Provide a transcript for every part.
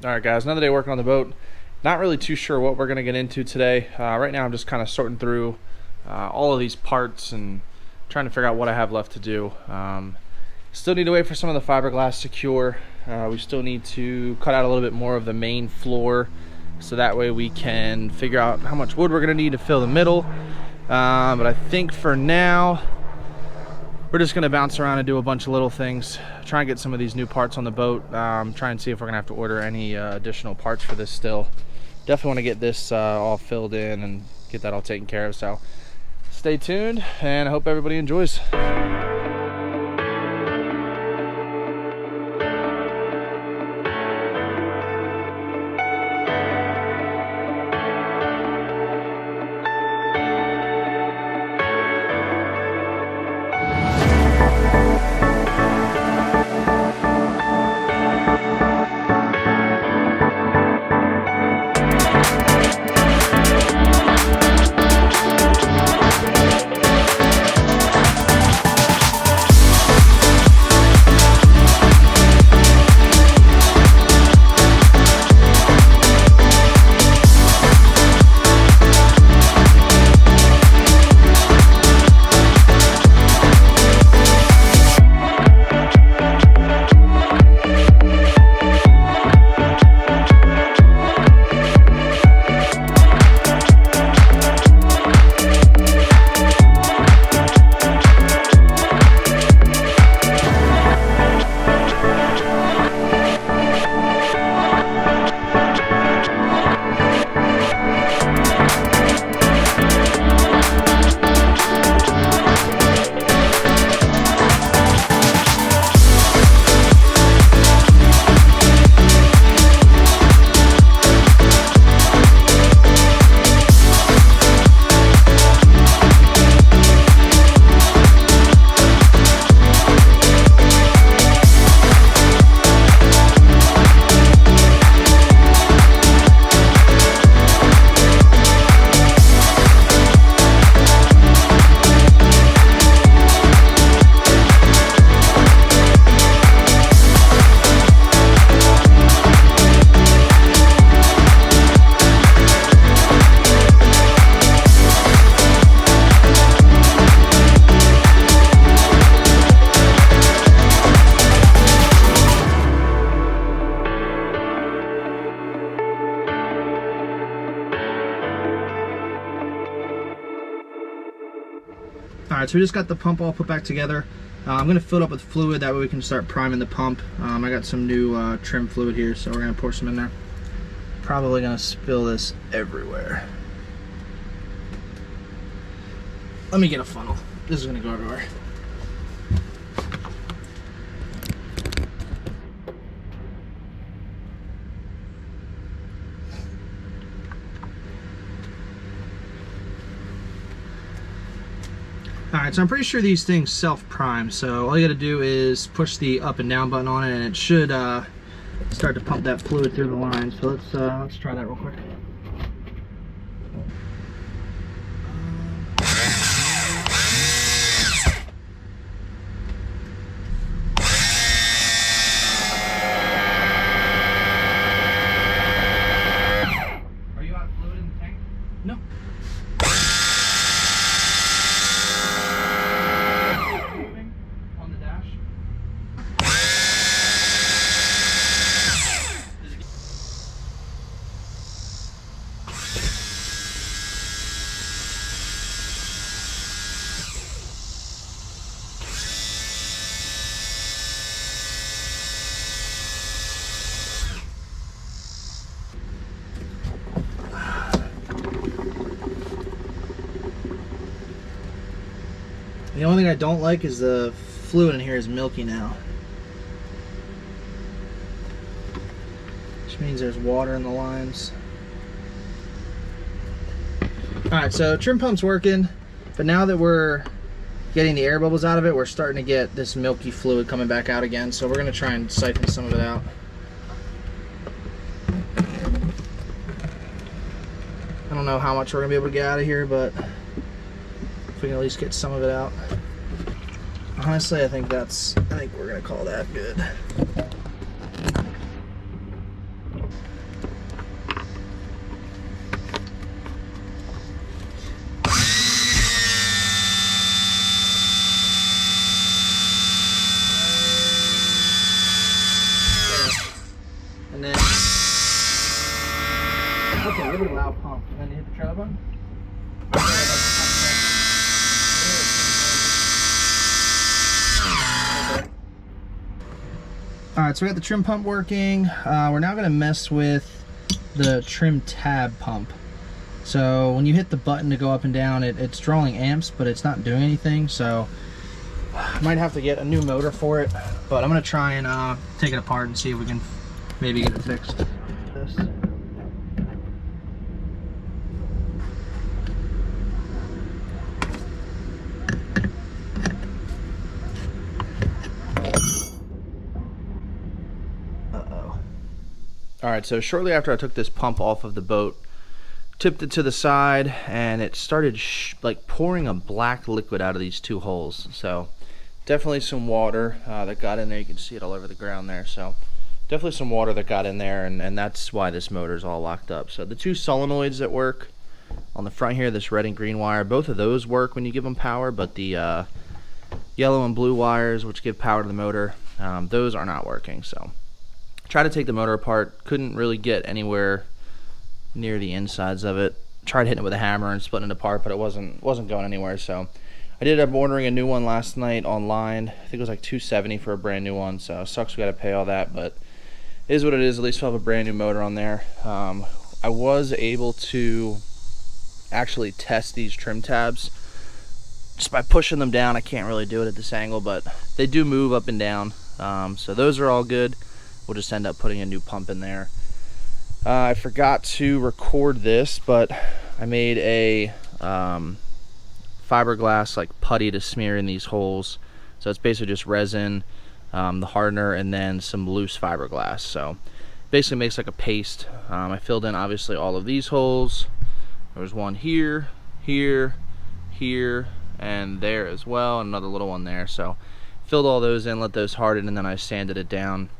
All right, guys, another day working on the boat. Not really too sure what we're gonna get into today. Right now I'm just kind of sorting through all of these parts and trying to figure out what I have left to do. Still need to wait for some of the fiberglass to cure. We still need to cut out a little bit more of the main floor, so that way we can figure out how much wood we're gonna need to fill the middle. But I think for now, we're just gonna bounce around and do a bunch of little things. Try and get some of these new parts on the boat. Try and see if we're gonna have to order any additional parts for this still. Definitely wanna get this all filled in and get that all taken care of. So stay tuned, and I hope everybody enjoys. Alright, so we just got the pump all put back together. I'm going to fill it up with fluid, that way we can start priming the pump. I got some new trim fluid here, so we're going to pour some in there. Probably going to spill this everywhere. Let me get a funnel. This is going to go everywhere. Alright, so I'm pretty sure these things self-prime, so all you gotta do is push the up and down button on it, and it should start to pump that fluid through the lines. So let's try that real quick. Are you out of fluid in the tank? No. The only thing I don't like is the fluid in here is milky now, which means there's water in the lines. Alright, so trim pump's working, but now that we're getting the air bubbles out of it, we're starting to get this milky fluid coming back out again, so we're going to try and siphon some of it out. I don't know how much we're going to be able to get out of here, but if we can at least get some of it out. Honestly, I think we're gonna call that good. a really loud pump. And then you hit the trailer button. Alright, so we got the trim pump working. We're now going to mess with the trim tab pump. So when you hit the button to go up and down, it's drawing amps, but it's not doing anything. So I might have to get a new motor for it, but I'm going to try and take it apart and see if we can maybe get it fixed. This. Alright, so shortly after I took this pump off of the boat, tipped it to the side, and it started like pouring a black liquid out of these two holes. So definitely some water that got in there. You can see it all over the ground there. So definitely some water that got in there, and that's why this motor is all locked up. So the two solenoids that work on the front here, this red and green wire, both of those work when you give them power, but the yellow and blue wires, which give power to the motor, those are not working. So tried to take the motor apart, couldn't really get anywhere near the insides of it. Tried hitting it with a hammer and splitting it apart, but it wasn't going anywhere. So I did end up ordering a new one last night online. I think it was like $270 for a brand new one. So sucks we got to pay all that, but it is what it is. At least we'll have a brand new motor on there. I was able to actually test these trim tabs just by pushing them down. I can't really do it at this angle, but they do move up and down. So those are all good. We'll just end up putting a new pump in there. I forgot to record this, but I made a fiberglass like putty to smear in these holes. So it's basically just resin, the hardener, and then some loose fiberglass. So basically makes like a paste. I filled in obviously all of these holes. There was one here, here, here, and there as well, and another little one there. So filled all those in, let those harden, and then I sanded it down.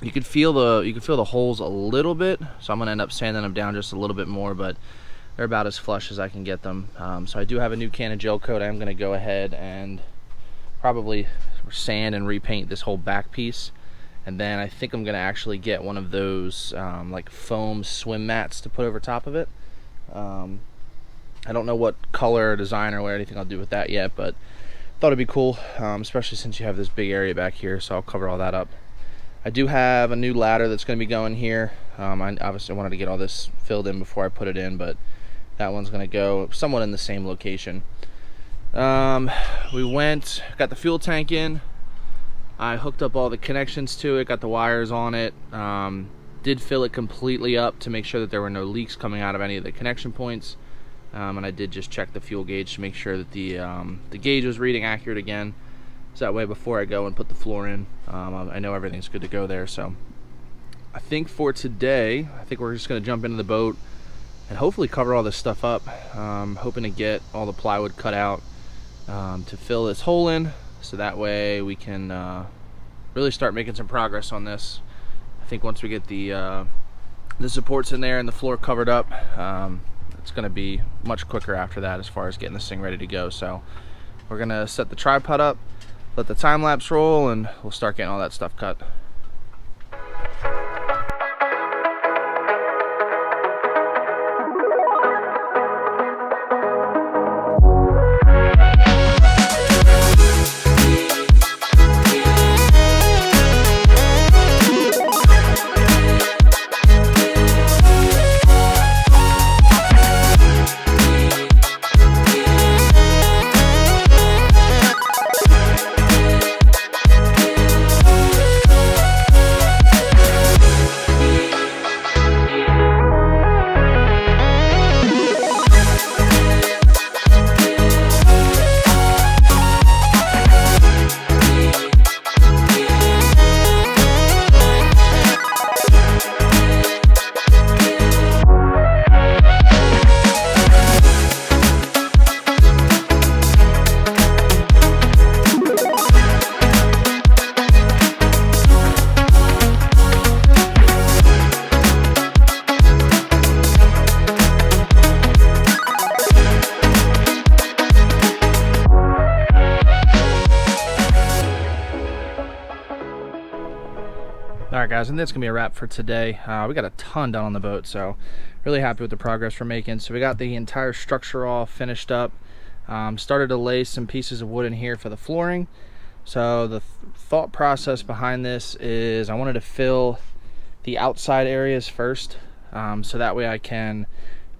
You could feel the holes a little bit, so I'm gonna end up sanding them down just a little bit more, but they're about as flush as I can get them. So I do have a new can of gel coat. I'm gonna go ahead and probably sand and repaint this whole back piece, and then I think I'm gonna actually get one of those like foam swim mats to put over top of it. I don't know what color or design or anything I'll do with that yet, but thought it'd be cool, especially since you have this big area back here, so I'll cover all that up. I do have a new ladder that's going to be going here. I obviously wanted to get all this filled in before I put it in, but that one's going to go somewhat in the same location. We got the fuel tank in. I hooked up all the connections to it, got the wires on it. Did fill it completely up to make sure that there were no leaks coming out of any of the connection points. And I did just check the fuel gauge to make sure that the gauge was reading accurate again. So that way before I go and put the floor in, I know everything's good to go there. So I think for today, we're just going to jump into the boat and hopefully cover all this stuff up. Hoping to get all the plywood cut out to fill this hole in, so that way we can really start making some progress on this. I think once we get the supports in there and the floor covered up, it's going to be much quicker after that as far as getting this thing ready to go. So we're going to set the tripod up, let the time lapse roll, and we'll start getting all that stuff cut. guys, and that's gonna be a wrap for today. We got a ton done on the boat, so really happy with the progress we're making. So we got the entire structure all finished up. Started to lay some pieces of wood in here for the flooring. So the thought process behind this is I wanted to fill the outside areas first, so that way I can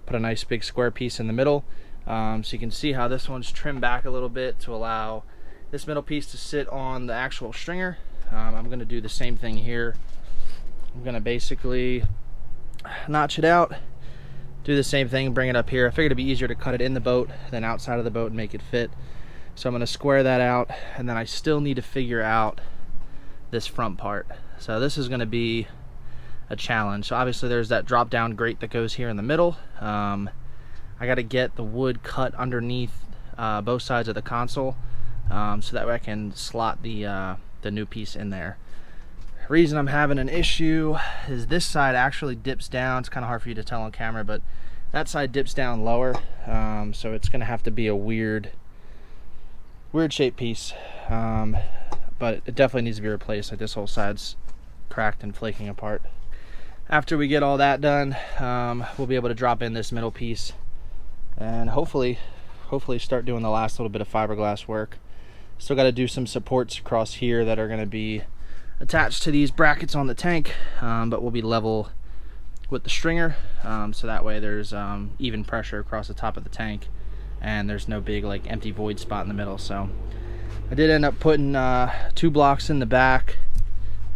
put a nice big square piece in the middle. So you can see how this one's trimmed back a little bit to allow this middle piece to sit on the actual stringer. I'm going to do the same thing here. I'm going to basically notch it out, do the same thing, bring it up here. I figured it'd be easier to cut it in the boat than outside of the boat and make it fit. So I'm going to square that out, and then I still need to figure out this front part. So this is going to be a challenge. So obviously there's that drop down grate that goes here in the middle. I got to get the wood cut underneath both sides of the console, so that way I can slot the new piece in there. Reason I'm having an issue is this side actually dips down. It's kind of hard for you to tell on camera, but that side dips down lower, so it's going to have to be a weird shaped piece, but it definitely needs to be replaced. Like, this whole side's cracked and flaking apart. After we get all that done, we'll be able to drop in this middle piece and hopefully start doing the last little bit of fiberglass work. Still got to do some supports across here that are going to be attached to these brackets on the tank, but we'll be level with the stringer, so that way there's even pressure across the top of the tank and there's no big like empty void spot in the middle. So I did end up putting 2 blocks in the back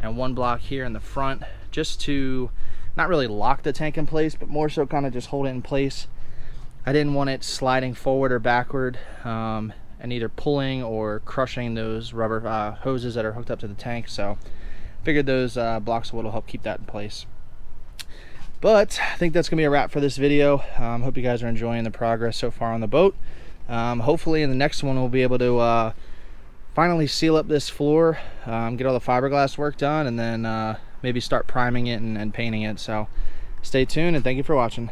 and 1 block here in the front, just to not really lock the tank in place, but more so kind of just hold it in place. I didn't want it sliding forward or backward, and either pulling or crushing those rubber hoses that are hooked up to the tank. So figured those blocks of wood will help keep that in place. But I think that's gonna be a wrap for this video. Hope you guys are enjoying the progress so far on the boat. Hopefully in the next one we'll be able to finally seal up this floor, get all the fiberglass work done, and then maybe start priming it and painting it. So stay tuned, and thank you for watching.